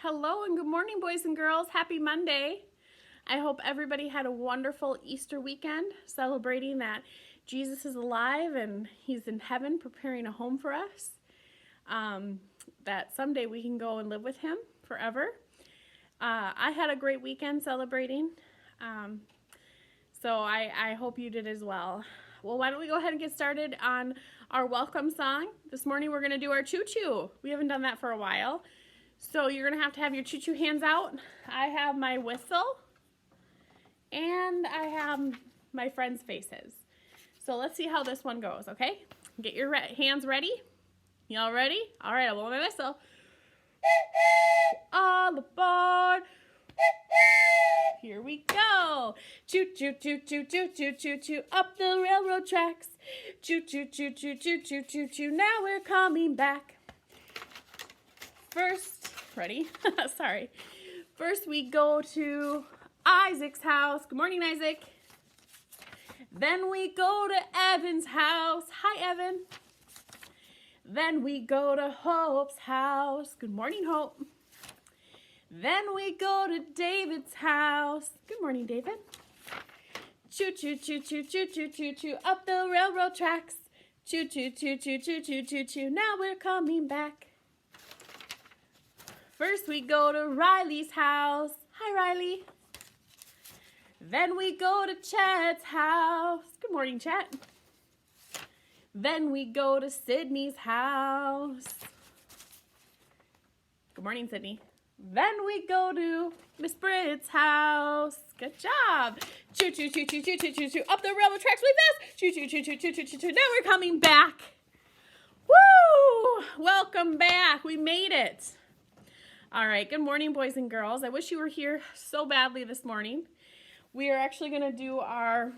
Hello and good morning, boys and girls. Happy Monday. I hope everybody had a wonderful Easter weekend celebrating that Jesus is alive and he's in heaven preparing a home for us. That someday we can go and live with him forever. I had a great weekend celebrating, so I hope you did as well. Well, why don't we go ahead and get started on our welcome song. This morning we're going to do our choo-choo. We haven't done that for a while. So you're going to have your choo-choo hands out. I have my whistle, and I have my friends' faces. So let's see how this one goes, okay? Get your hands ready. Y'all ready? All right, I'll blow my whistle. All aboard. Here we go. Choo choo choo choo choo choo choo choo up the railroad tracks. Choo choo choo choo choo choo choo choo. Now we're coming back. First, ready? Sorry. First we go to Isaac's house. Good morning, Isaac. Then we go to Evan's house. Hi, Evan. Then we go to Hope's house. Good morning, Hope. Then we go to David's house. Good morning, David. Choo choo choo choo choo choo choo choo up the railroad tracks. Choo choo choo choo choo choo choo choo. Now we're coming back. First we go to Riley's house. Hi, Riley. Then we go to Chet's house. Good morning, Chet. Then we go to Sydney's house. Good morning, Sydney. Then we go to Miss Britt's house. Good job. Choo choo choo choo choo choo choo choo up the railroad tracks really fast. Choo choo choo choo choo choo choo choo. Now we're coming back. Woo! Welcome back. We made it. All right, good morning, boys and girls. I wish you were here so badly this morning. We are actually going to do our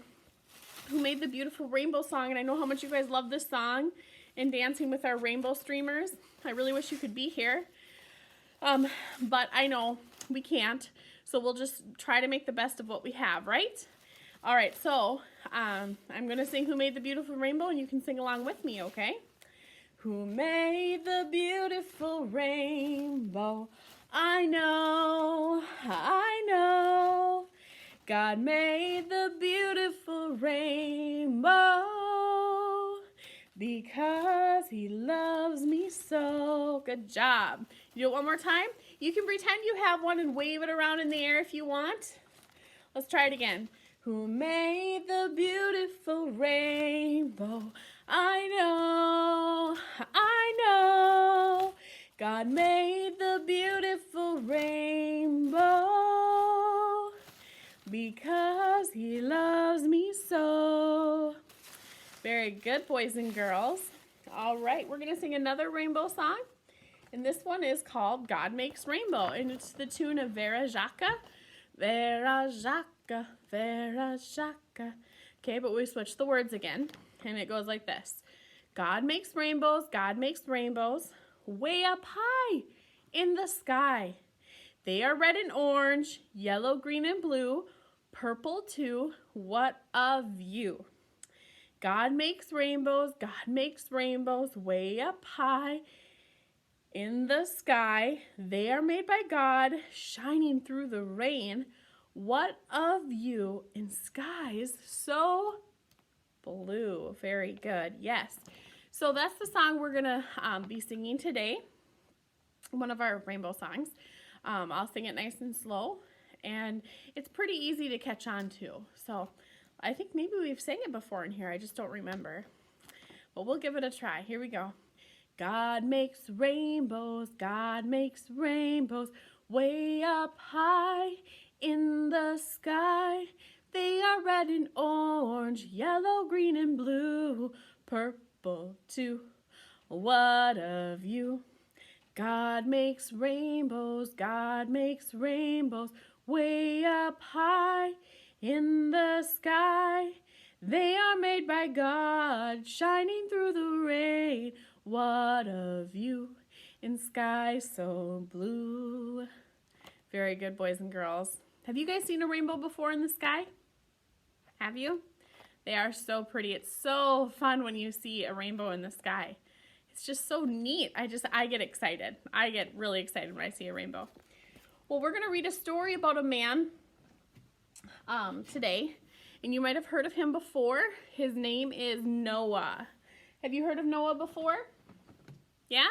Who Made the Beautiful Rainbow song, and I know how much you guys love this song and dancing with our rainbow streamers. I really wish you could be here, but I know we can't, so we'll just try to make the best of what we have, right? All right, so I'm going to sing Who Made the Beautiful Rainbow, and you can sing along with me, okay? Who made the beautiful rainbow? I know, God made the beautiful rainbow because he loves me so. Good job. You do it one more time? You can pretend you have one and wave it around in the air if you want. Let's try it again. Who made the beautiful rainbow? I know, God made the beautiful rainbow because he loves me so. Very good, boys and girls. All right, we're going to sing another rainbow song, and this one is called God Makes Rainbow, and it's the tune of Vera Jacka. Vera Jacka, Vera Jacka. Okay, but we switch the words again, and it goes like this. God makes rainbows, way up high in the sky. They are red and orange, yellow, green, and blue, purple too. What a view. God makes rainbows, way up high in the sky. They are made by God, shining through the rain. What a view in skies so blue. Very good. Yes. So that's the song we're going to be singing today. One of our rainbow songs. I'll sing it nice and slow. And it's pretty easy to catch on to. So I think maybe we've sang it before in here. I just don't remember. But we'll give it a try. Here we go. God makes rainbows, way up high in the sky. They are red and orange, yellow, green, and blue, purple too. What a view. God makes rainbows, way up high in the sky. They are made by God, shining through the rain. What a view in sky so blue. Very good, boys and girls. Have you guys seen a rainbow before in the sky? Have you? They are so pretty. It's so fun when you see a rainbow in the sky. It's just so neat. I get excited. I get really excited when I see a rainbow. Well, we're going to read a story about a man today, and you might have heard of him before. His name is Noah. Have you heard of Noah before? Yeah?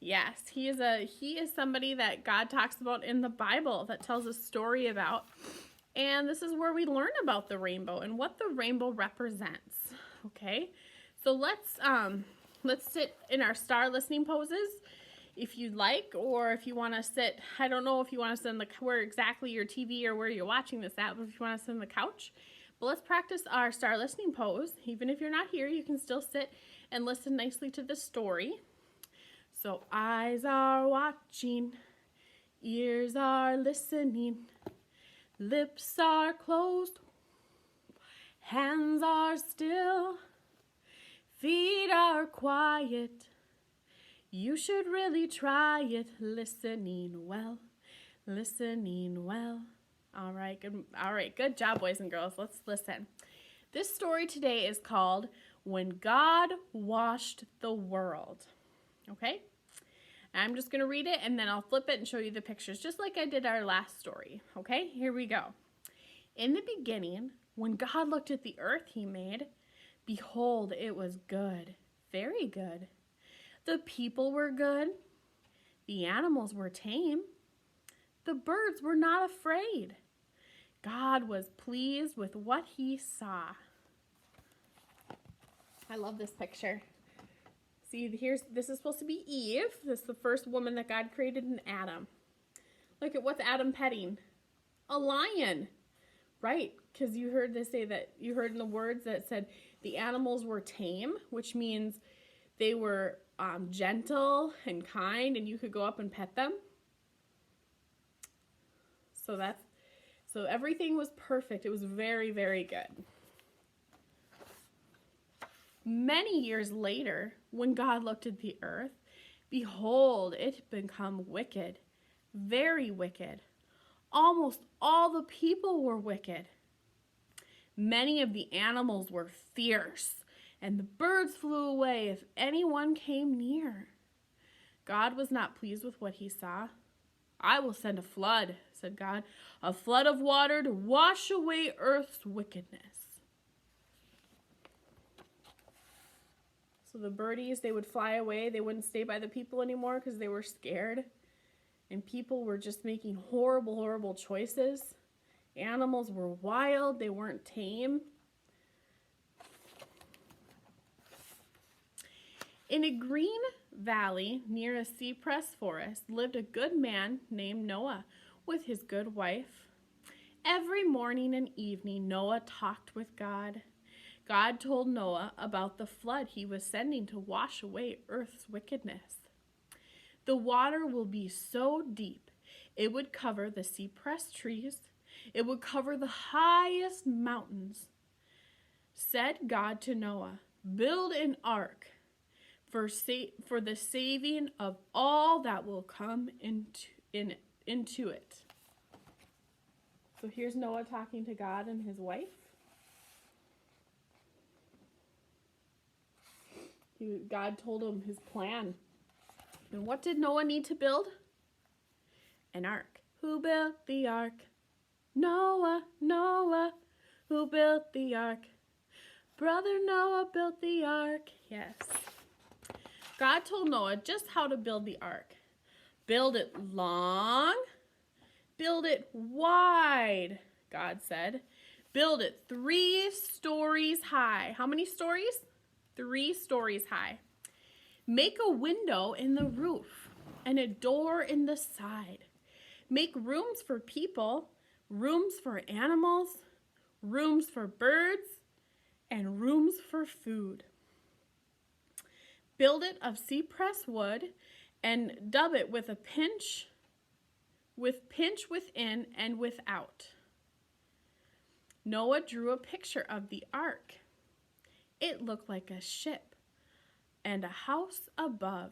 Yes, he is somebody that God talks about in the Bible, that tells a story about. And this is where we learn about the rainbow and what the rainbow represents. Okay? So let's sit in our star listening poses if you'd like, or if you want to sit, I don't know if you want to sit on where exactly your TV or where you're watching this at, but if you want to sit on the couch. But let's practice our star listening pose. Even if you're not here, you can still sit and listen nicely to the story. So eyes are watching, ears are listening, lips are closed, hands are still, feet are quiet. You should really try it, listening well, listening well. All right, good job, boys and girls. Let's listen. This story today is called When God Washed the World. Okay? I'm just going to read it, and then I'll flip it and show you the pictures, just like I did our last story. Okay? Here we go. In the beginning, when God looked at the earth he made, behold, it was good, very good. The people were good. The animals were tame. The birds were not afraid. God was pleased with what he saw. I love this picture. See, this is supposed to be Eve. This is the first woman that God created in Adam. Look at what's Adam petting. A lion. Right, because you heard in the words that said the animals were tame, which means they were gentle and kind, and you could go up and pet them. So everything was perfect. It was very, very good. Many years later, when God looked at the earth, behold, it had become wicked, very wicked. Almost all the people were wicked. Many of the animals were fierce, and the birds flew away if anyone came near. God was not pleased with what he saw. I will send a flood, said God, a flood of water to wash away earth's wickedness. So the birdies, they would fly away. They wouldn't stay by the people anymore because they were scared. And people were just making horrible, horrible choices. Animals were wild. They weren't tame. In a green valley near a cypress forest lived a good man named Noah with his good wife. Every morning and evening, Noah talked with God. God told Noah about the flood he was sending to wash away earth's wickedness. The water will be so deep, it would cover the cypress trees. It would cover the highest mountains. Said God to Noah, build an ark for the saving of all that will come into it. So here's Noah talking to God and his wife. God told him his plan. And what did Noah need to build? An ark. Who built the ark? Noah, Noah. Who built the ark? Brother Noah built the ark. Yes. God told Noah just how to build the ark. Build it long. Build it wide, God said. Build it 3 stories high. How many stories? 3 stories high. Make a window in the roof and a door in the side. Make rooms for people, rooms for animals, rooms for birds, and rooms for food. Build it of cypress wood and dub it with pinch within and without. Noah drew a picture of the ark. It looked like a ship and a house above.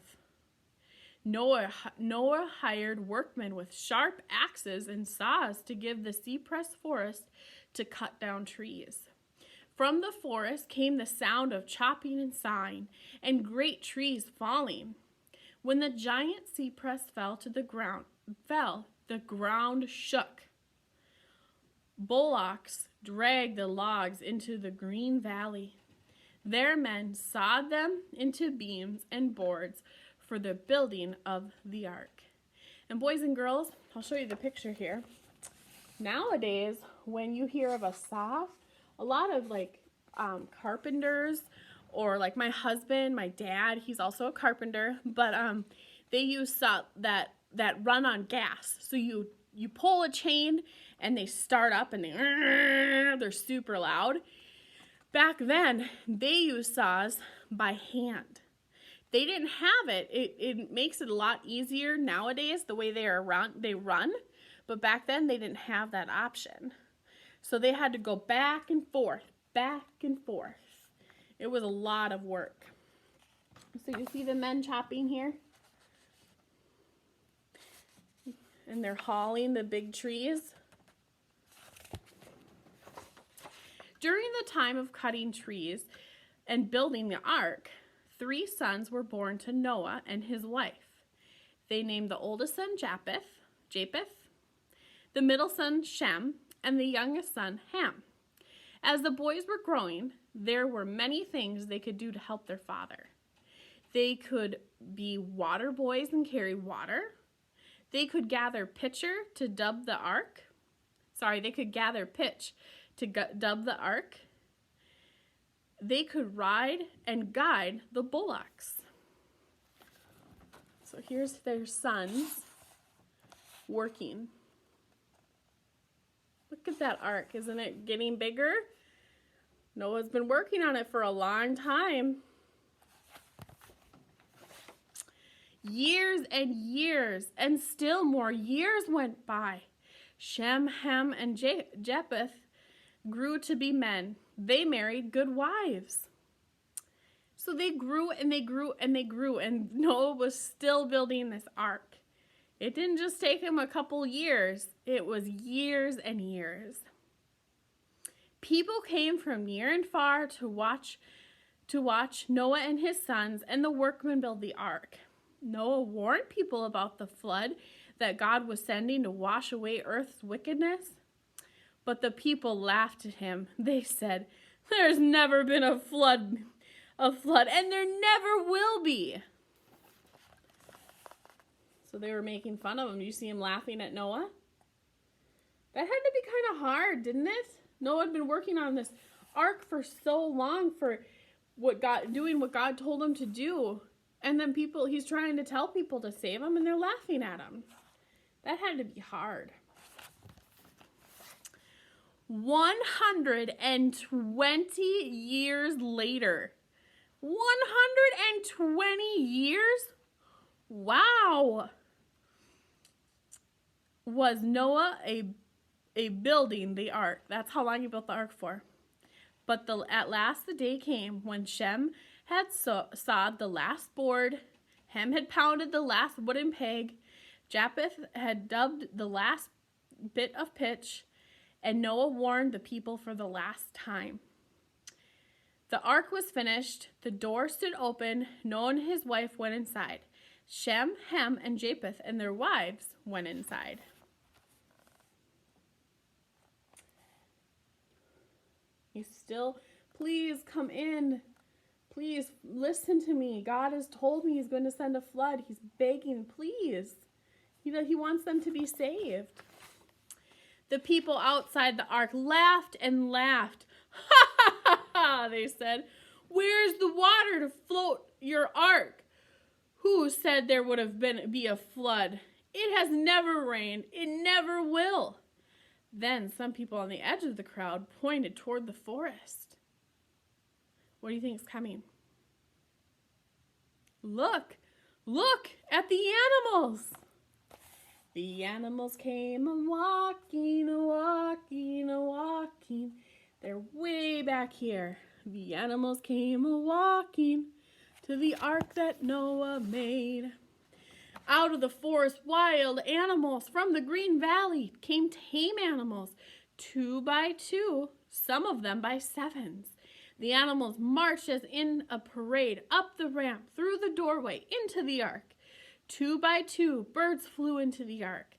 Noah hired workmen with sharp axes and saws to give the cypress forest to cut down trees. From the forest came the sound of chopping and sawing, and great trees falling. When the giant cypress fell to the ground, the ground shook. Bullocks dragged the logs into the green valley. Their men sawed them into beams and boards for the building of the ark. And boys and girls, I'll show you the picture here. Nowadays, when you hear of a saw, a lot of carpenters, or like my husband, my dad, he's also a carpenter, but they use saw that run on gas. So you pull a chain and they start up and they're super loud. Back then, they used saws by hand. They didn't have it. It makes it a lot easier nowadays the way they run, but back then they didn't have that option. So they had to go back and forth. It was a lot of work. So you see the men chopping here? And they're hauling the big trees. During the time of cutting trees and building the ark, 3 sons were born to Noah and his wife. They named the oldest son Japheth, the middle son Shem, and the youngest son Ham. As the boys were growing, there were many things they could do to help their father. They could be water boys and carry water. They could gather pitch to dub the ark. They could ride and guide the bullocks. So here's their sons working. Look at that ark. Isn't it getting bigger? Noah's been working on it for a long time. Years and years, and still more years went by. Shem, Ham, and Japheth grew to be men. They married good wives. So they grew and they grew and they grew, and Noah was still building this ark. It didn't just take him a couple years. It was years and years. People came from near and far to watch Noah and his sons and the workmen build the ark. Noah warned people about the flood that God was sending to wash away earth's wickedness. But the people laughed at him. They said, "There's never been a flood, and there never will be." So they were making fun of him. You see him laughing at Noah? That had to be kind of hard, didn't it? Noah had been working on this ark for so long for doing what God told him to do. And then he's trying to tell people to save him, and they're laughing at him. That had to be hard. 120 years later. 120 years? Wow. Was Noah a building the ark. That's how long he built the ark for. But at last the day came when Shem had sawed the last board, Ham had pounded the last wooden peg, Japheth had dubbed the last bit of pitch, and Noah warned the people for the last time. The ark was finished, the door stood open, Noah and his wife went inside. Shem, Ham, and Japheth and their wives went inside. Please come in. Please listen to me. God has told me he's going to send a flood. He's begging, please. He wants them to be saved. The people outside the ark laughed and laughed. Ha ha ha ha, they said. Where's the water to float your ark? Who said there would be a flood? It has never rained. It never will. Then some people on the edge of the crowd pointed toward the forest. What do you think is coming? Look at the animals. The animals came a-walking, a-walking, a-walking. They're way back here. The animals came a-walking to the ark that Noah made. Out of the forest, wild animals from the green valley came tame animals, 2 by 2, some of them by 7s. The animals marched as in a parade up the ramp, through the doorway, into the ark. 2 by 2, birds flew into the ark.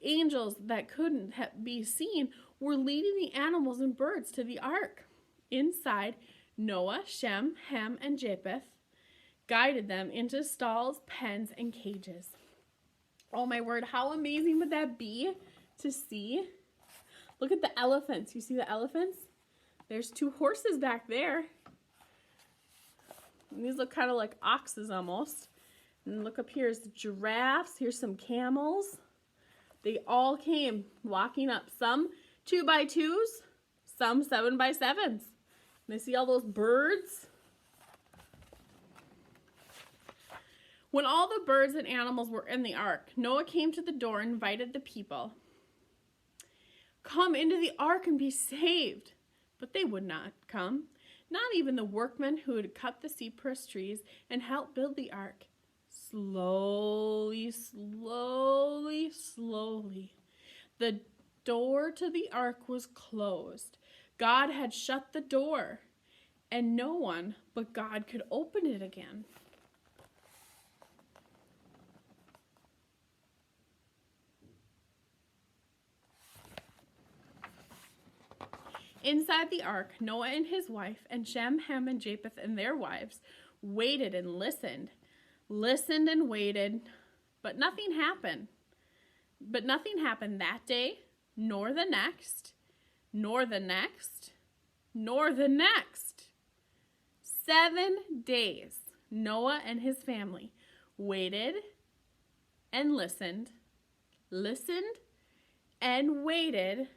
Angels that couldn't be seen were leading the animals and birds to the ark. Inside, Noah, Shem, Ham, and Japheth guided them into stalls, pens, and cages. Oh my word, how amazing would that be to see? Look at the elephants. You see the elephants? There's 2 horses back there. And these look kind of like oxes almost. And look up here is the giraffes. Here's some camels. They all came walking up. Some 2 by 2s, some 7 by 7s. And I see all those birds. When all the birds and animals were in the ark, Noah came to the door and invited the people. Come into the ark and be saved. But they would not come. Not even the workmen who had cut the cypress trees and helped build the ark. Slowly, slowly, slowly, the door to the ark was closed. God had shut the door, and no one but God could open it again. Inside the ark, Noah and his wife, and Shem, Ham, and Japheth and their wives waited and listened and waited, but nothing happened. But nothing happened that day, nor the next, nor the next, nor the next. 7 days, Noah and his family waited and listened and waited.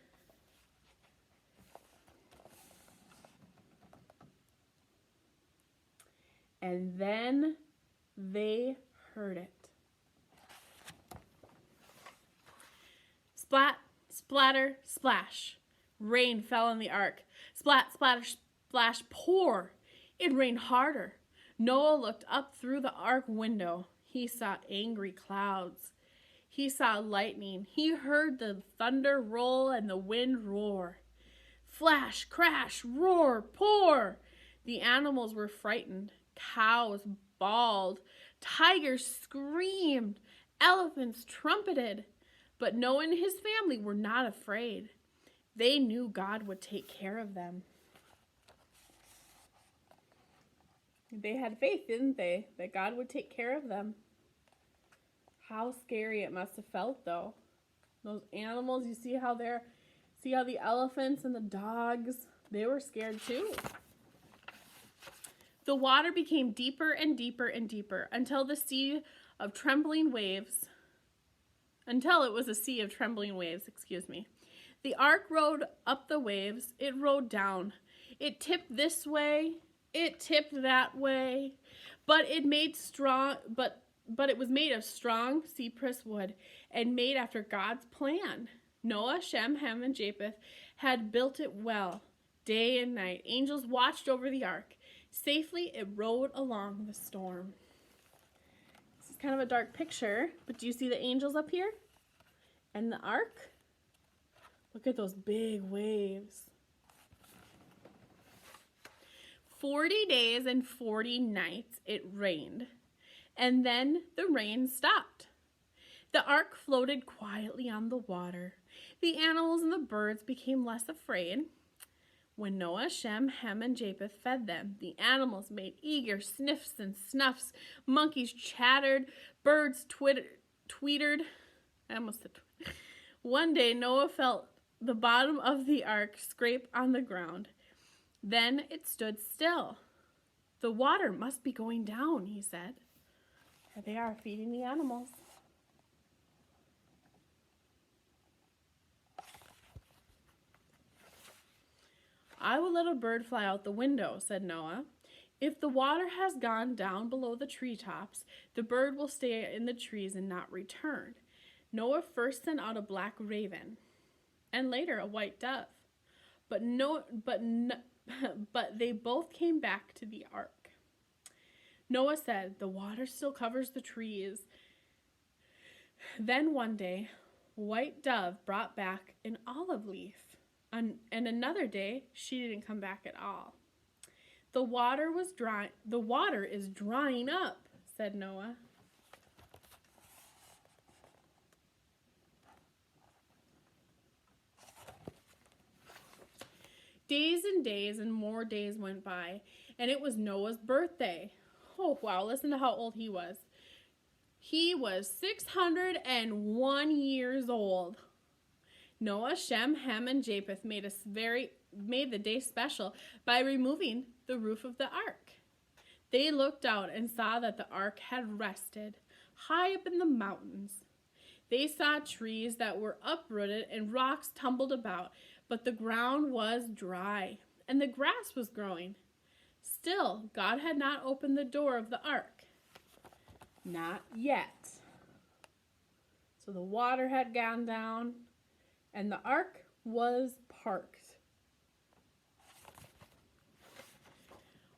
And then they heard it. Splat, splatter, splash. Rain fell on the ark. Splat, splatter, splash, pour. It rained harder. Noah looked up through the ark window. He saw angry clouds. He saw lightning. He heard the thunder roll and the wind roar. Flash, crash, roar, pour. The animals were frightened. Cows bawled. Tigers screamed. Elephants trumpeted. But Noah and his family were not afraid. They knew God would take care of them. They had faith, didn't they? That God would take care of them. How scary it must have felt, though. Those animals, you see how the elephants and the dogs, they were scared too. The water became deeper and deeper and deeper until it was a sea of trembling waves, The ark rode up the waves. It rode down. It tipped this way. It tipped that way. But it was made of strong cypress wood and made after God's plan. Noah, Shem, Ham, and Japheth had built it well. Day and night, angels watched over the ark. Safely, it rode along the storm. This is kind of a dark picture, but do you see the angels up here? And the ark? Look at those big waves. 40 days and 40 nights it rained, and then the rain stopped. The ark floated quietly on the water. The animals and the birds became less afraid. When Noah, Shem, Ham, and Japheth fed them, the animals made eager sniffs and snuffs. Monkeys chattered. Birds tweetered. One day, Noah felt the bottom of the ark scrape on the ground. Then it stood still. The water must be going down, he said. Here they are, feeding the animals. I will let a bird fly out the window, said Noah. If the water has gone down below the treetops, the bird will stay in the trees and not return. Noah first sent out a black raven, and later a white dove. But they both came back to the ark. Noah said, the water still covers the trees. Then one day, a white dove brought back an olive leaf. And another day, she didn't come back at all. The water is drying up, said Noah. Days and days and more days went by, and it was Noah's birthday. Oh, wow, listen to how old he was. He was 601 years old. Noah, Shem, Ham, and Japheth made the day special by removing the roof of the ark. They looked out and saw that the ark had rested high up in the mountains. They saw trees that were uprooted and rocks tumbled about, but the ground was dry and the grass was growing. Still, God had not opened the door of the ark. Not yet. So the water had gone down and the ark was parked.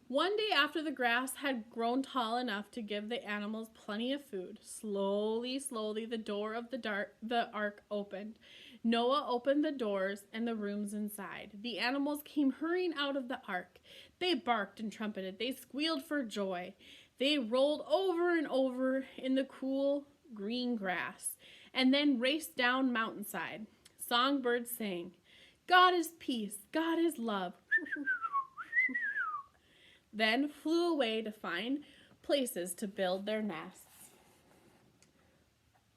One day after the grass had grown tall enough to give the animals plenty of food, slowly, the door of the ark opened. Noah opened the doors and the rooms inside. The animals came hurrying out of the ark. They barked and trumpeted. They squealed for joy. They rolled over and over in the cool green grass and then raced down mountainside. Songbirds sang, "God is peace, God is love." Then flew away to find places to build their nests.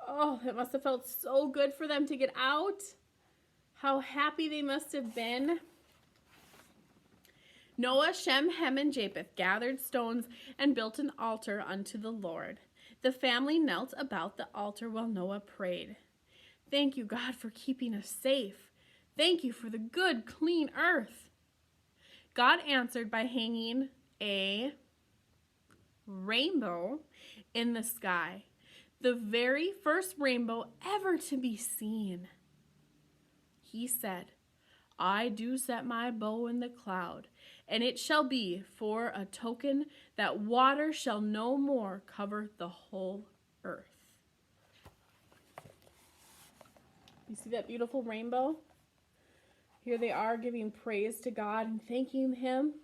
Oh, it must have felt so good for them to get out. How happy they must have been. Noah, Shem, Ham, and Japheth gathered stones and built an altar unto the Lord. The family knelt about the altar while Noah prayed. Thank you, God, for keeping us safe. Thank you for the good, clean earth. God answered by hanging a rainbow in the sky, the very first rainbow ever to be seen. He said, I do set my bow in the cloud, and it shall be for a token that water shall no more cover the whole earth. You see that beautiful rainbow? Here they are giving praise to God and thanking Him.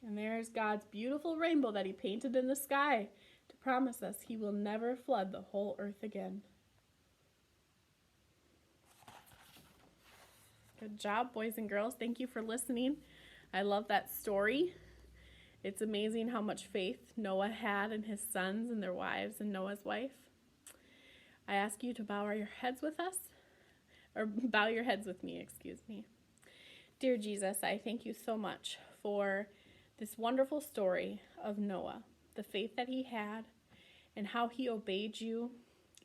And there's God's beautiful rainbow that He painted in the sky to promise us He will never flood the whole earth again. Good job, boys and girls. Thank you for listening. I love that story. It's amazing how much faith Noah had in his sons and their wives and Noah's wife. I ask you to bow your heads with us, or bow your heads with me, excuse me. Dear Jesus, I thank you so much for this wonderful story of Noah, the faith that he had and how he obeyed you.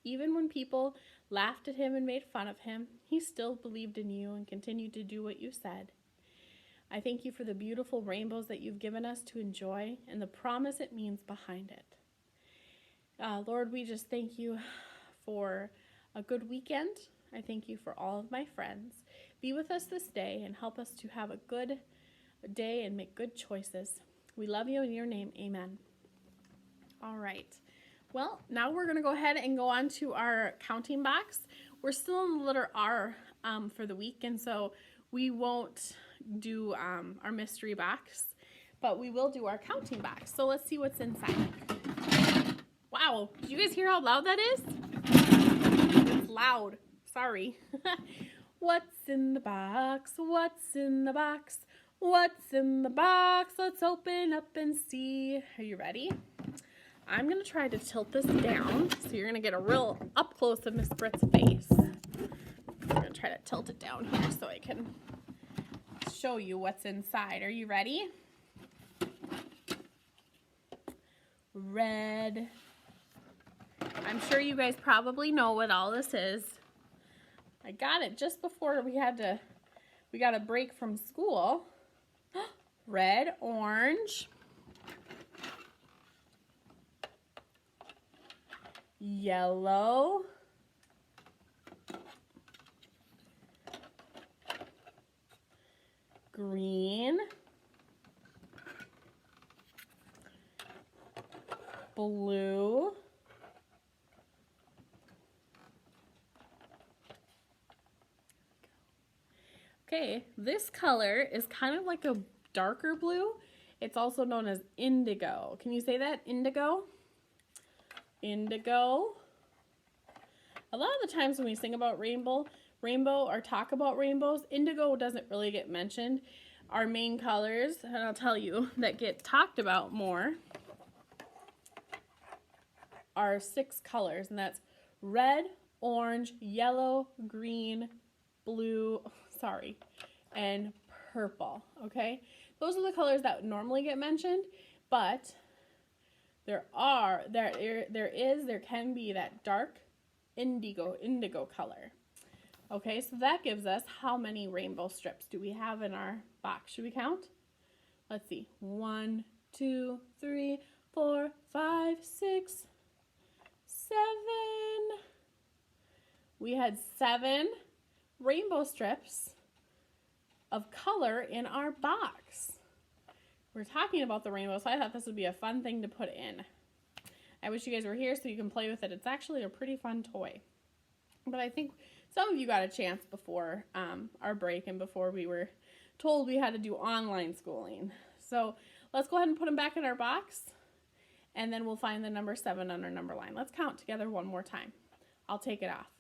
Even when people laughed at him and made fun of him, he still believed in you and continued to do what you said. I thank you for the beautiful rainbows that you've given us to enjoy and the promise it means behind it. Lord, we just thank you for a good weekend. I thank you for all of my friends. Be with us this day and help us to have a good day and make good choices. We love you in your name. Amen. All right. Well, now we're going to go ahead and go on to our counting box. We're still in the letter R for the week, and so we won't do our mystery box, but we will do our counting box. So let's see what's inside. Wow, did you guys hear how loud that is? It's loud. Sorry. What's in the box? What's in the box? What's in the box? Let's open up and see. Are you ready? I'm going to try to tilt this down, so you're going to get a real up close of Miss Britt's face. I'm going to try to tilt it down here so I can show you what's inside. Are you ready? Red. I'm sure you guys probably know what all this is. I got it just before we got a break from school. Red, orange, yellow, green, blue, okay, this color is kind of like a darker blue. It's also known as indigo. Can you say that? Indigo? Indigo. A lot of the times when we sing about rainbow, rainbow or talk about rainbows, indigo doesn't really get mentioned. Our main colors, and I'll tell you, that get talked about more are 6 colors, and that's red, orange, yellow, green, blue, and purple, okay? Those are the colors that normally get mentioned, but there can be that dark indigo color. Okay, so that gives us how many rainbow strips do we have in our box? Should we count? Let's see. 1, 2, 3, 4, 5, 6, 7. We had 7 rainbow strips of color in our box. We're talking about the rainbow, so I thought this would be a fun thing to put in. I wish you guys were here so you can play with it. It's actually a pretty fun toy. But I think some of you got a chance before our break and before we were told we had to do online schooling. So let's go ahead and put them back in our box, and then we'll find the number 7 on our number line. Let's count together one more time. I'll take it off.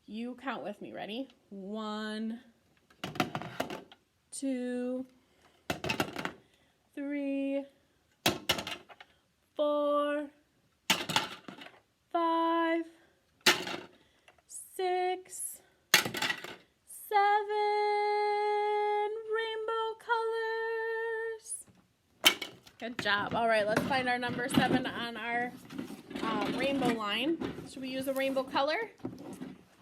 You count with me. Ready? 1, 2, 3, 4, 5, 6, 7 rainbow colors. Good job. All right, let's find our number 7 on our rainbow line. Should we use a rainbow color?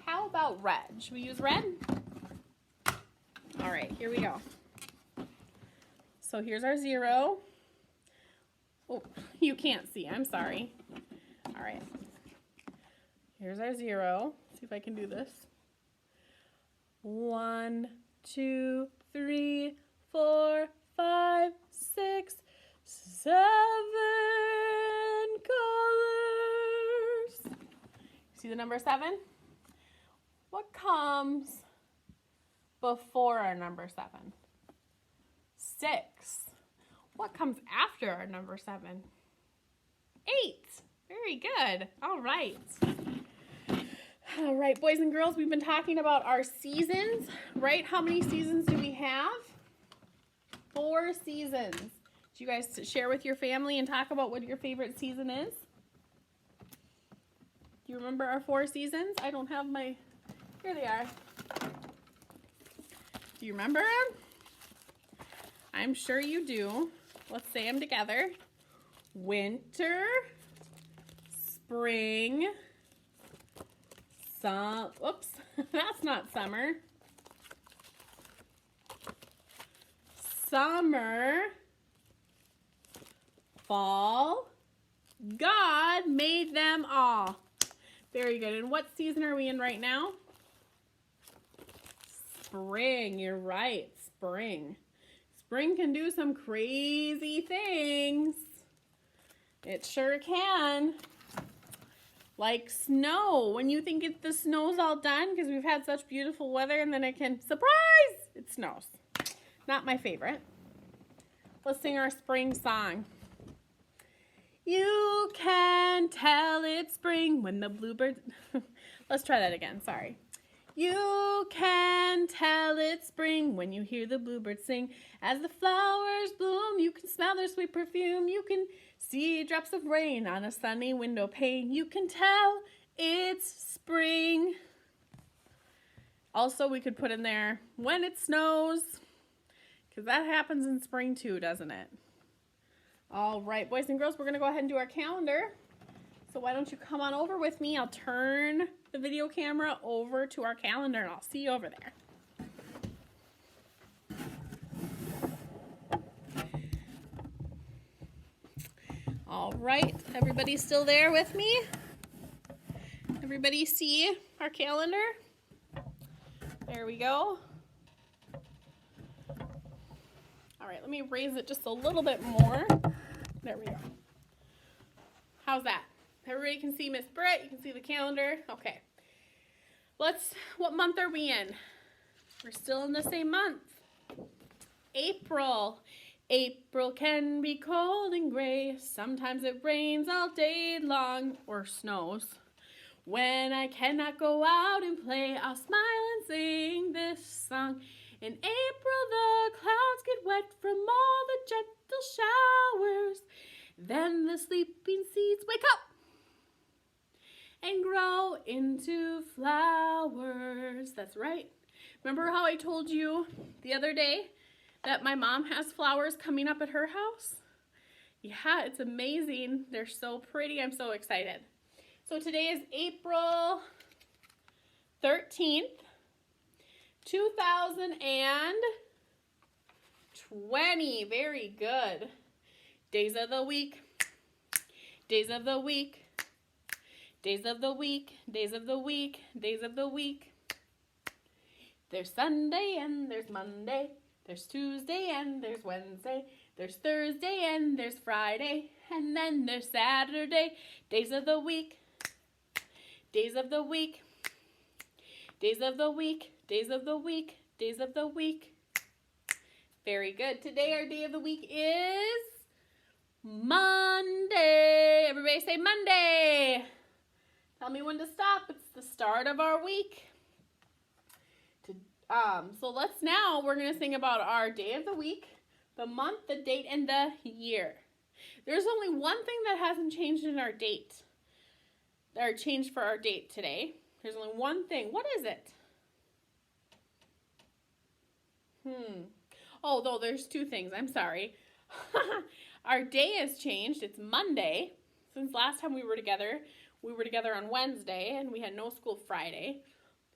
How about red? Should we use red? All right, here we go. So here's our 0. Oh, you can't see. I'm sorry. All right. Here's our 0. See if I can do this. 1, 2, 3, 4, 5, 6, 7 colors. See the number 7? What comes before our number 7? 6. What comes after our number 7? 8. Very good. All right. All right, boys and girls, we've been talking about our seasons, right? How many seasons do we have? 4 seasons. Did you guys share with your family and talk about what your favorite season is? Do you remember our 4 seasons? I don't have my... Here they are. Do you remember them? I'm sure you do. Let's say them together. Winter, spring, oops, that's not summer. Summer, fall. God made them all. Very good. And what season are we in right now? Spring. You're right. Spring. Spring can do some crazy things. It sure can. Like snow. When you think the snow's all done because we've had such beautiful weather, and then it can, surprise, it snows. Not my favorite. Let's sing our spring song. You can tell it's spring when the bluebirds... Let's try that again, sorry. You can tell it's spring when you hear the bluebirds sing. As the flowers bloom, you can smell their sweet perfume. You can see drops of rain on a sunny window pane. You can tell it's spring. Also, we could put in there when it snows, because that happens in spring too, doesn't it? All right, boys and girls, we're going to go ahead and do our calendar. So why don't you come on over with me? I'll turn the video camera over to our calendar, and I'll see you over there. All right, everybody still there with me? Everybody see our calendar? There we go. All right, let me raise it just a little bit more. There we go. How's that? Everybody can see Miss Britt. You can see the calendar. Okay. What month are we in? We're still in the same month. April. April can be cold and gray. Sometimes it rains all day long or snows. When I cannot go out and play, I'll smile and sing this song. In April the clouds get wet from all the gentle showers. Then the sleeping seeds wake up and grow into flowers. That's right. Remember how I told you the other day that my mom has flowers coming up at her house? Yeah, it's amazing. They're so pretty. I'm so excited. So today is April 13th, 2020. Very good. Days of the week. Days of the week. Days of the week. Days of the week. Days of the week. There's Sunday and there's Monday. There's Tuesday and there's Wednesday. There's Thursday and there's Friday. And then there's Saturday. Days of the week. Days of the week. Days of the week. Days of the week. Days of the week. Very good. Today our day of the week is Monday. Everybody say Monday. Tell me when to stop. It's the start of our week. So we're going to sing about our day of the week, the month, the date, and the year. There's only one thing that hasn't changed in our date, or changed for our date today. There's only one thing. What is it? Oh, though, there's two things. I'm sorry. Our day has changed. It's Monday. Since last time we were together on Wednesday, and we had no school Friday.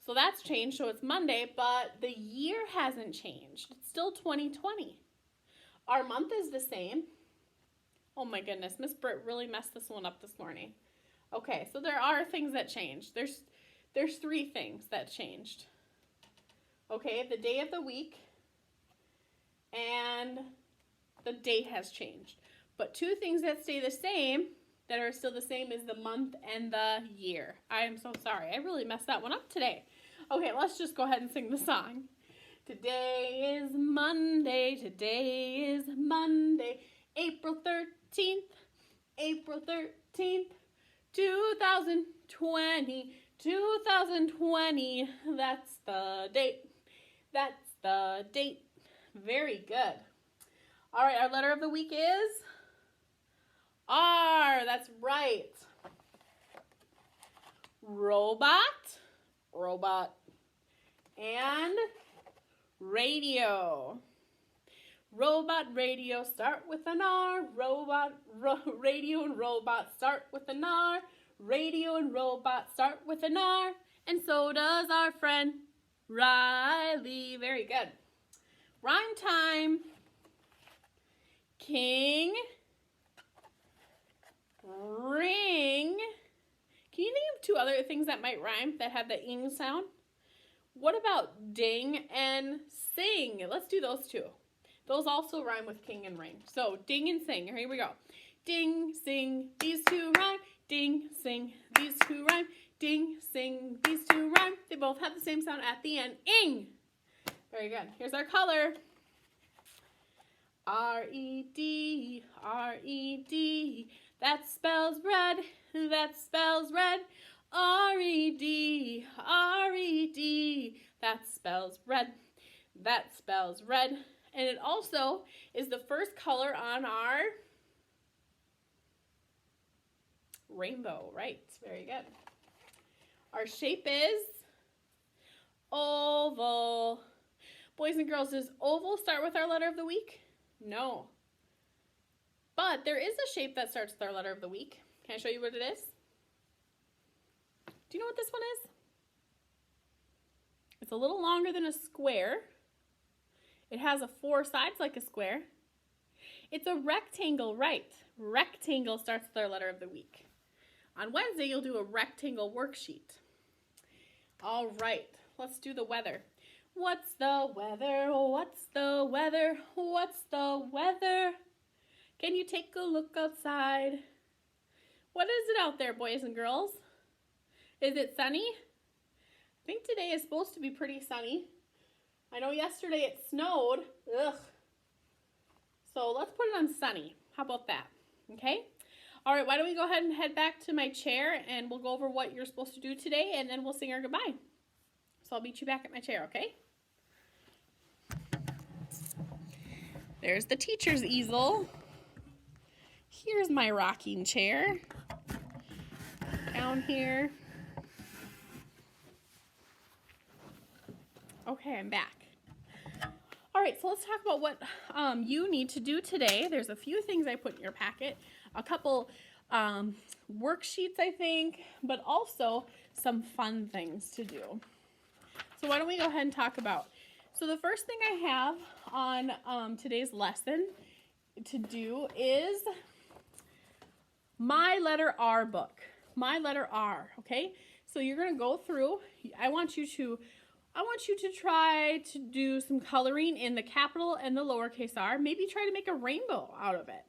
So that's changed, so it's Monday, but the year hasn't changed. It's still 2020. Our month is the same. Oh my goodness, Miss Britt really messed this one up this morning. Okay, so there are things that changed. There's three things that changed. Okay, the day of the week and the date has changed. But two things that stay the same, that are still the same, is the month and the year. I am so sorry. I really messed that one up today. Okay, let's just go ahead and sing the song. Today is Monday. Today is Monday. April 13th. April 13th. 2020. 2020. That's the date. That's the date. Very good. All right, our letter of the week is R. That's right. Robot, robot, and radio. Robot, radio, start with an R. Robot, radio, and robot start with an R. Radio and robot start with an R. And so does our friend Riley. Very good. Rhyme time. King, ring. Can you think of two other things that might rhyme that have the ing sound? What about ding and sing? Let's do those two. Those also rhyme with king and ring. So ding and sing. Here we go. Ding, sing, these two rhyme. Ding, sing, these two rhyme. Ding, sing, these two rhyme. They both have the same sound at the end. Ing. Very good. Here's our color. R-E-D, R-E-D. That spells red. That spells red. R-E-D, R-E-D. That spells red. That spells red. And it also is the first color on our rainbow, right? Very good. Our shape is oval. Boys and girls, does oval start with our letter of the week? No. But there is a shape that starts with our letter of the week. Can I show you what it is? Do you know what this one is? It's a little longer than a square. It has 4 sides like a square. It's a rectangle, right? Rectangle starts with our letter of the week. On Wednesday, you'll do a rectangle worksheet. All right, let's do the weather. What's the weather? What's the weather? What's the weather? Can you take a look outside? What is it out there, boys and girls? Is it sunny? I think today is supposed to be pretty sunny. I know yesterday it snowed. Ugh. So let's put it on sunny. How about that? Okay? All right, why don't we go ahead and head back to my chair and we'll go over what you're supposed to do today and then we'll sing our goodbye. So I'll meet you back at my chair, okay? There's the teacher's easel. Here's my rocking chair. Down here. Okay, I'm back. All right, so let's talk about what you need to do today. There's a few things I put in your packet. A couple worksheets, I think, but also some fun things to do. So why don't we go ahead and talk about. So the first thing I have on today's lesson to do is My Letter R book. My Letter R, okay? So you're going to go through. I want you to try to do some coloring in the capital and the lowercase r. Maybe try to make a rainbow out of it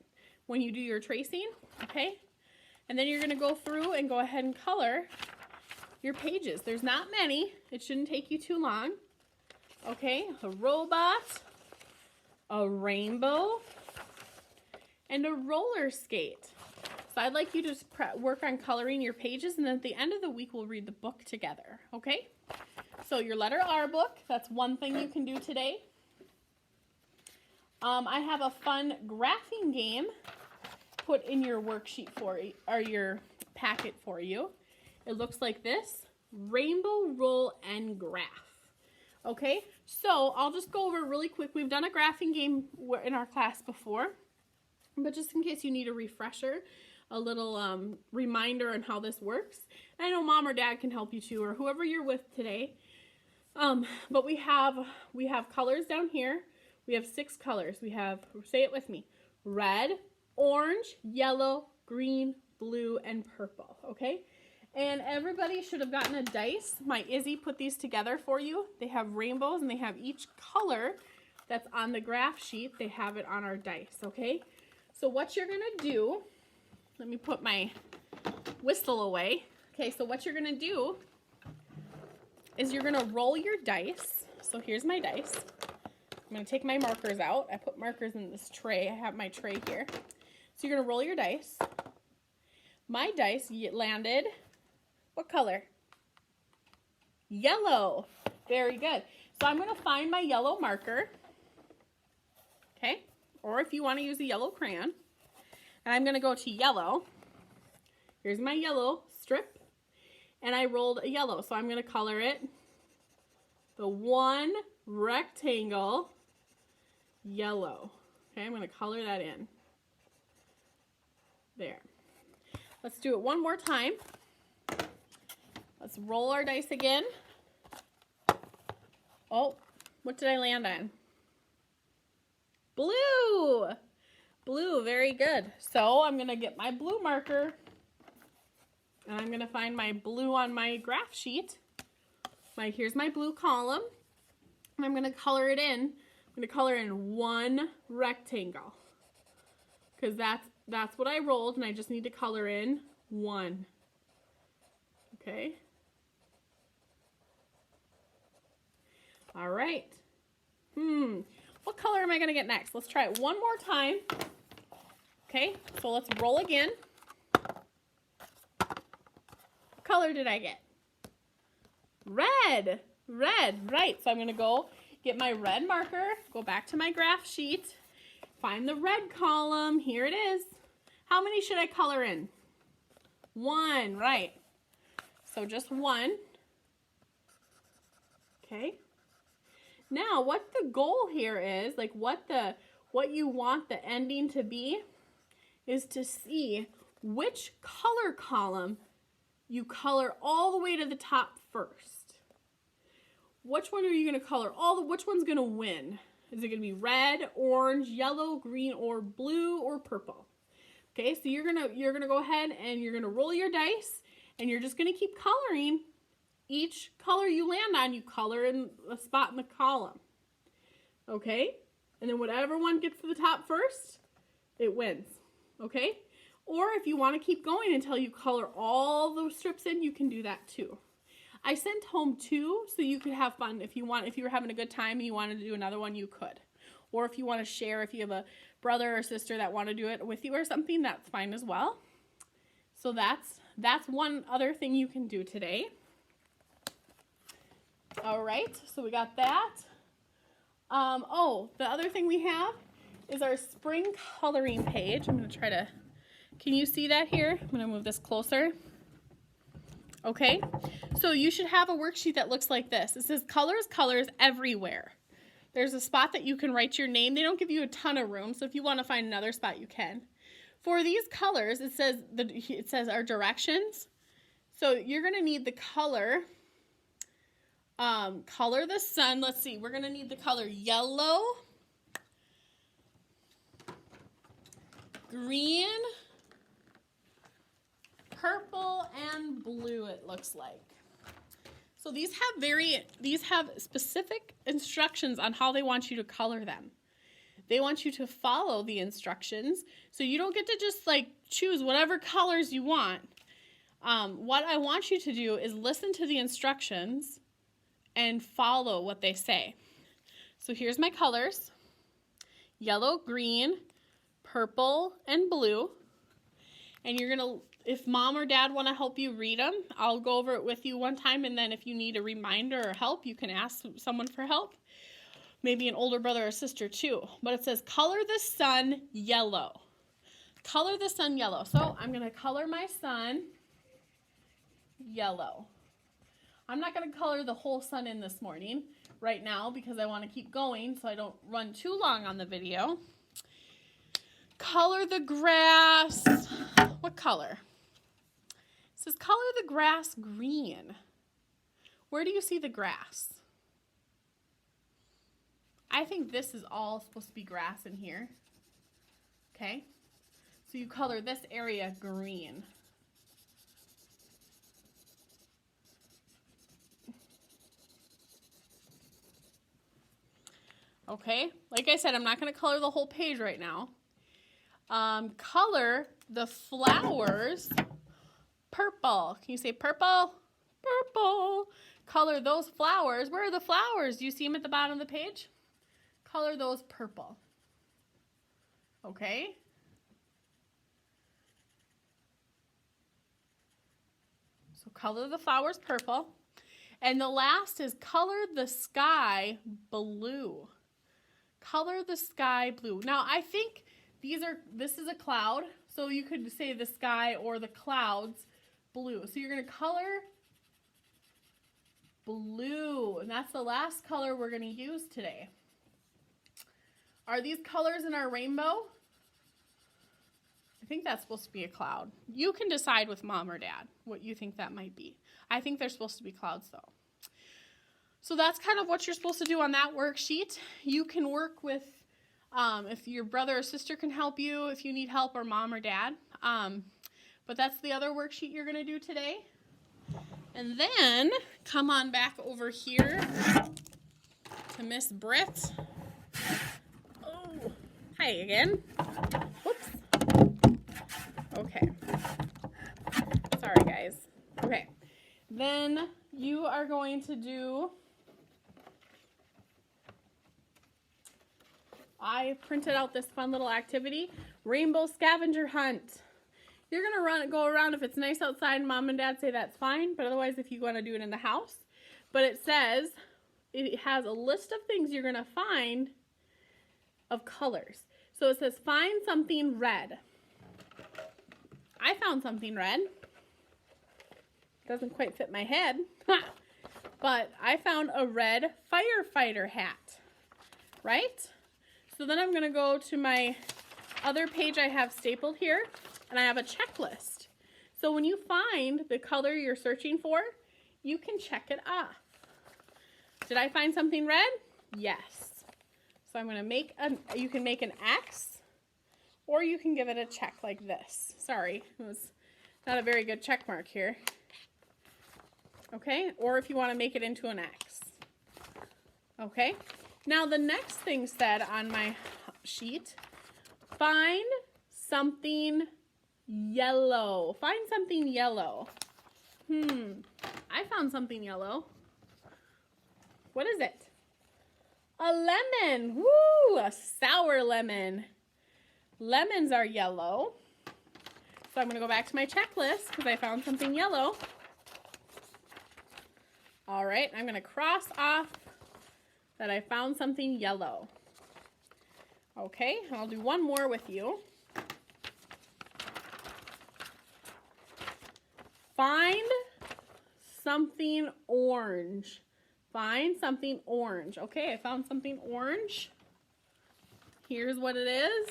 when you do your tracing, okay? And then you're going to go through and go ahead and color your pages. There's not many. It shouldn't take you too long. Okay, a robot, a rainbow, and a roller skate. So I'd like you to just work on coloring your pages, and then at the end of the week, we'll read the book together, okay? So your letter R book, that's one thing you can do today. I have a fun graphing game put in your worksheet or your packet for you. It looks like this: rainbow, roll, and graph. Okay, so I'll just go over really quick. We've done a graphing game in our class before, but just in case you need a refresher, a little reminder on how this works. And I know mom or dad can help you too, or whoever you're with today. But we have colors down here. We have 6 colors. We have, say it with me, red, orange, yellow, green, blue, and purple, okay? And everybody should have gotten a dice. My Izzy put these together for you. They have rainbows and they have each color that's on the graph sheet. They have it on our dice, okay? So what you're gonna do, let me put my whistle away. Okay, so what you're gonna do is you're gonna roll your dice. So here's my dice. I'm gonna take my markers out. I put markers in this tray. I have my tray here. So you're gonna roll your dice. My dice landed, what color? Yellow. Very good. So I'm gonna find my yellow marker. Okay, or if you wanna use a yellow crayon. And I'm gonna go to yellow. Here's my yellow strip. And I rolled a yellow, so I'm gonna color it the one rectangle yellow. Okay, I'm gonna color that in. There. Let's do it one more time. Let's roll our dice again. Oh, what did I land on? Blue. Blue, very good. So I'm gonna get my blue marker and I'm gonna find my blue on my graph sheet. Here's my blue column. And I'm gonna color it in. I'm gonna color in one rectangle. Because that's what I rolled, and I just need to color in one. Okay. All right. What color am I gonna get next? Let's try it one more time. Okay, so let's roll again. What color did I get? Red. Red, right. So I'm gonna go get my red marker, go back to my graph sheet, find the red column. Here it is. How many should I color in? One, right. So just one. Okay. Now, what the goal here is, like what you want the ending to be, is to see which color column you color all the way to the top first. Which one are you going to color? Which one's going to win? Is it going to be red, orange, yellow, green, or blue, or purple? Okay, so you're gonna go ahead and you're gonna roll your dice, and you're just gonna keep coloring. Each color you land on, you color in a spot in the column. Okay, and then whatever one gets to the top first, it wins. Okay, or if you want to keep going until you color all those strips in, you can do that too. I sent home 2 so you could have fun. If you were having a good time and you wanted to do another one, you could. Or if you want to share, if you have a brother or sister that want to do it with you or something, that's fine as well. So that's one other thing you can do today. All right, so we got that. Oh, the other thing we have is our spring coloring page. I'm going to try to, can you see that here? I'm going to move this closer. Okay, so you should have a worksheet that looks like this. It says colors, colors everywhere. There's a spot that you can write your name. They don't give you a ton of room, so if you want to find another spot, you can. For these colors, it says our directions. So you're going to need the color. Color the sun. Let's see. We're going to need the color yellow, green, purple, and blue, it looks like. So these have specific instructions on how they want you to color them. They want you to follow the instructions, so you don't get to just like choose whatever colors you want. What I want you to do is listen to the instructions and follow what they say. So here's my colors: yellow, green, purple, and blue. And you're gonna, if mom or dad want to help you read them, I'll go over it with you one time, and then if you need a reminder or help, you can ask someone for help. Maybe an older brother or sister too. But it says color the sun yellow. Color the sun yellow. So I'm going to color my sun yellow. I'm not going to color the whole sun in this morning right now because I want to keep going so I don't run too long on the video. Color the grass. What color? It says color the grass green. Where do you see the grass? I think this is all supposed to be grass in here. Okay? So you color this area green. Okay? Like I said, I'm not going to color the whole page right now. Color the flowers purple. Can you say purple? Purple. Color those flowers. Where are the flowers? Do you see them at the bottom of the page? Color those purple. Okay? So color the flowers purple. And the last is color the sky blue. Color the sky blue. Now I think this is a cloud, so you could say the sky or the clouds blue. So you're going to color blue, and that's the last color we're going to use today. Are these colors in our rainbow? I think that's supposed to be a cloud. You can decide with mom or dad what you think that might be. I think they're supposed to be clouds though. So that's kind of what you're supposed to do on that worksheet. You can work with, if your brother or sister can help you, if you need help, or mom or dad. But that's the other worksheet you're going to do today. And then come on back over here to Miss Britt. Oh, hi again. Whoops. Okay. Sorry, guys. Okay. Then you are going to do, I printed out this fun little activity, rainbow scavenger hunt. You're going to go around. If it's nice outside, mom and dad say that's fine, but otherwise if you want to do it in the house. But it says, it has a list of things you're going to find of colors. So it says find something red. I found something red. Doesn't quite fit my head. But I found a red firefighter hat. Right? So then I'm going to go to my other page I have stapled here, and I have a checklist. So when you find the color you're searching for, you can check it off. Did I find something red? Yes. So I'm going to make you can make an X, or you can give it a check like this. Sorry, it was not a very good check mark here. Okay, or if you want to make it into an X. Okay, now the next thing said on my sheet, find something yellow. Find something yellow. I found something yellow. What is it? A lemon. Woo! A sour lemon. Lemons are yellow. So I'm going to go back to my checklist because I found something yellow. All right, I'm going to cross off that I found something yellow. Okay, I'll do one more with you. Find something orange. Find something orange. Okay, I found something orange. Here's what it is.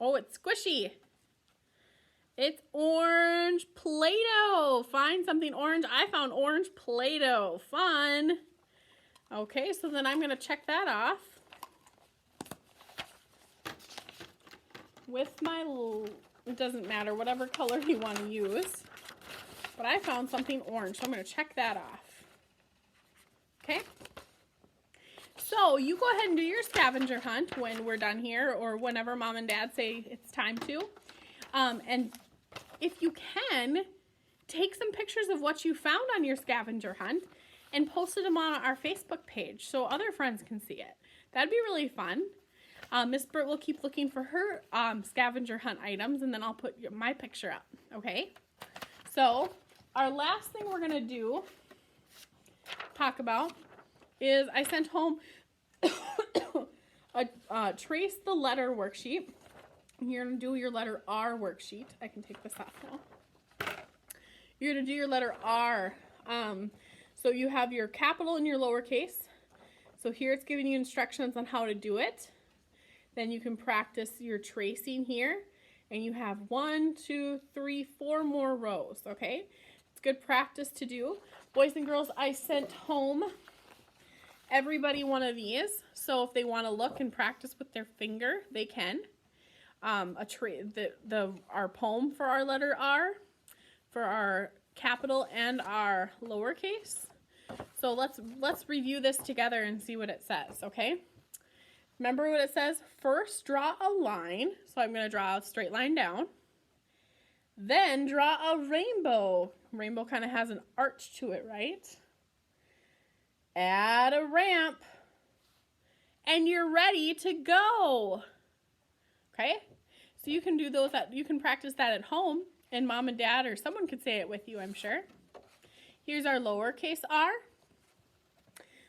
Oh, it's squishy. It's orange Play-Doh. Find something orange. I found orange Play-Doh. Fun. Okay, so then I'm going to check that off with my, it doesn't matter, whatever color you want to use. But I found something orange, so I'm going to check that off. Okay? So you go ahead and do your scavenger hunt when we're done here or whenever Mom and Dad say it's time to. And if you can, take some pictures of what you found on your scavenger hunt and posted them on our Facebook page so other friends can see it. That'd be really fun. Miss Burt will keep looking for her scavenger hunt items, and then I'll put my picture up, okay? So our last thing we're going to talk about is I sent home a Trace the Letter worksheet. You're going to do your letter R worksheet. I can take this off now. You're going to do your letter R. So you have your capital and your lowercase. So here it's giving you instructions on how to do it. Then you can practice your tracing here. And you have 1, 2, 3, 4 more rows, okay? It's good practice to do. Boys and girls, I sent home everybody one of these. So if they want to look and practice with their finger, they can. Our poem for our letter R, for our capital and our lowercase. So let's review this together and see what it says, okay? Remember what it says? First, draw a line. So I'm going to draw a straight line down. Then draw a rainbow. Rainbow kind of has an arch to it, right? Add a ramp. And you're ready to go. Okay? So you can do those, you can practice that at home, and Mom and Dad or someone could say it with you, I'm sure. Here's our lowercase r.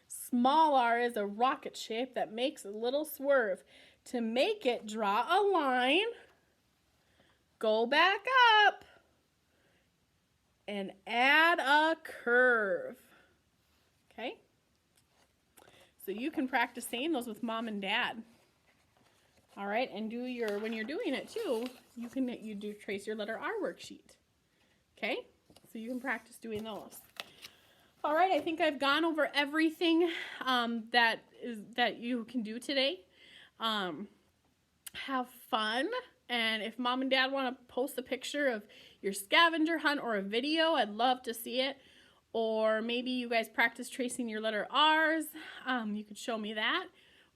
Small r is a rocket shape that makes a little swerve. To make it, draw a line, go back up, and add a curve. Okay? So you can practice saying those with Mom and Dad. All right, and when you're doing it too, you do trace your letter R worksheet. Okay? So you can practice doing those. All right, I think I've gone over everything that you can do today. Have fun, and if Mom and Dad want to post a picture of your scavenger hunt or a video, I'd love to see it. Or maybe you guys practice tracing your letter R's. You could show me that.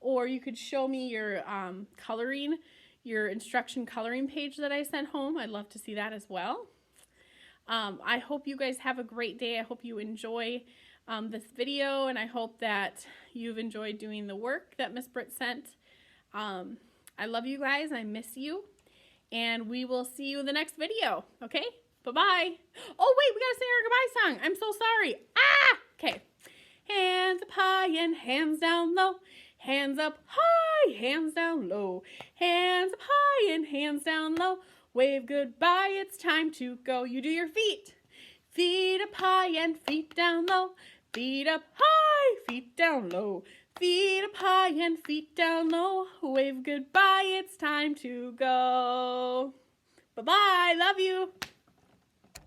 Or you could show me your your instruction coloring page that I sent home. I'd love to see that as well. I hope you guys have a great day. I hope you enjoy this video, and I hope that you've enjoyed doing the work that Miss Britt sent. I love you guys. I miss you. And we will see you in the next video. Okay? Bye-bye. Oh, wait, we got to sing our goodbye song. I'm so sorry. Ah! Okay. Hands up high and hands down low. Hands up high, hands down low. Hands up high and hands down low. Wave goodbye, it's time to go. You do your feet. Feet up high and feet down low. Feet up high, feet down low. Feet up high and feet down low. Wave goodbye, it's time to go. Bye-bye, love you.